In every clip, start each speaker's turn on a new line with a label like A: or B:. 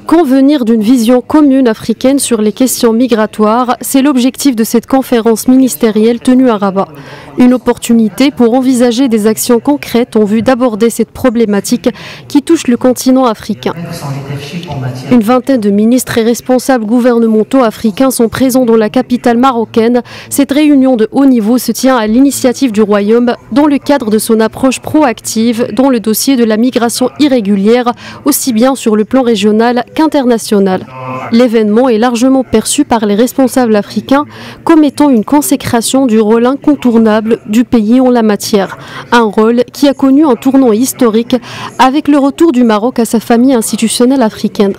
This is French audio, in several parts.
A: Convenir d'une vision commune africaine sur les questions migratoires, c'est l'objectif de cette conférence ministérielle tenue à Rabat. Une opportunité pour envisager des actions concrètes en vue d'aborder cette problématique qui touche le continent africain. Une vingtaine de ministres et responsables gouvernementaux africains sont présents dans la capitale marocaine. Cette réunion de haut niveau se tient à l'initiative du Royaume dans le cadre de son approche proactive dans le dossier de la migration irrégulière, aussi bien sur le plan régional qu'international. L'événement est largement perçu par les responsables africains comme étant une consécration du rôle incontournable du pays en la matière. Un rôle qui a connu un tournant historique avec le retour du Maroc à sa famille institutionnelle africaine.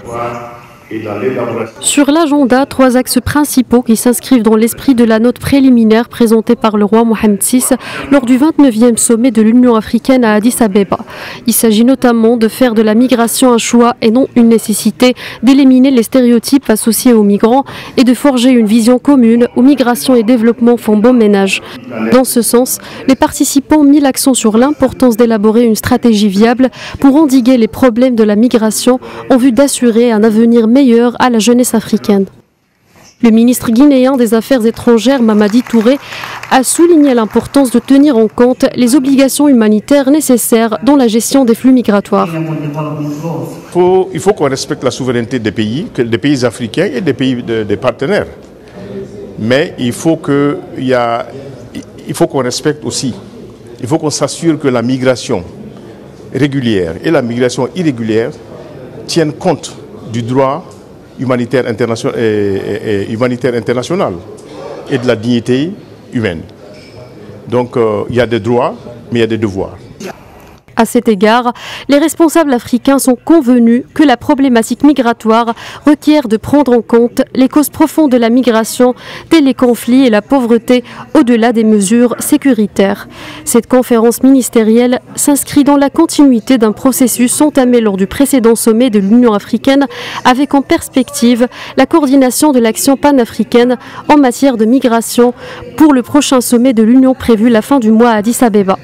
A: Sur l'agenda, 3 axes principaux qui s'inscrivent dans l'esprit de la note préliminaire présentée par le roi Mohamed VI lors du 29e sommet de l'Union africaine à Addis Abeba. Il s'agit notamment de faire de la migration un choix et non une nécessité, d'éliminer les stéréotypes associés aux migrants et de forger une vision commune où migration et développement font bon ménage. Dans ce sens, les participants ont mis l'accent sur l'importance d'élaborer une stratégie viable pour endiguer les problèmes de la migration en vue d'assurer un avenir meilleur à la jeunesse africaine. Le ministre guinéen des Affaires étrangères, Mamadi Touré, a souligné l'importance de tenir en compte les obligations humanitaires nécessaires dans la gestion des flux migratoires.
B: Il faut qu'on respecte la souveraineté des pays africains et des pays des partenaires. Mais il faut qu'on respecte aussi, il faut qu'on s'assure que la migration régulière et la migration irrégulière tiennent compte du droit humanitaire international et de la dignité humaine. Donc il y a des droits, mais il y a des devoirs.
A: À cet égard, les responsables africains sont convenus que la problématique migratoire requiert de prendre en compte les causes profondes de la migration, tels les conflits et la pauvreté, au-delà des mesures sécuritaires. Cette conférence ministérielle s'inscrit dans la continuité d'un processus entamé lors du précédent sommet de l'Union africaine, avec en perspective la coordination de l'action panafricaine en matière de migration pour le prochain sommet de l'Union prévu la fin du mois à Addis Abeba.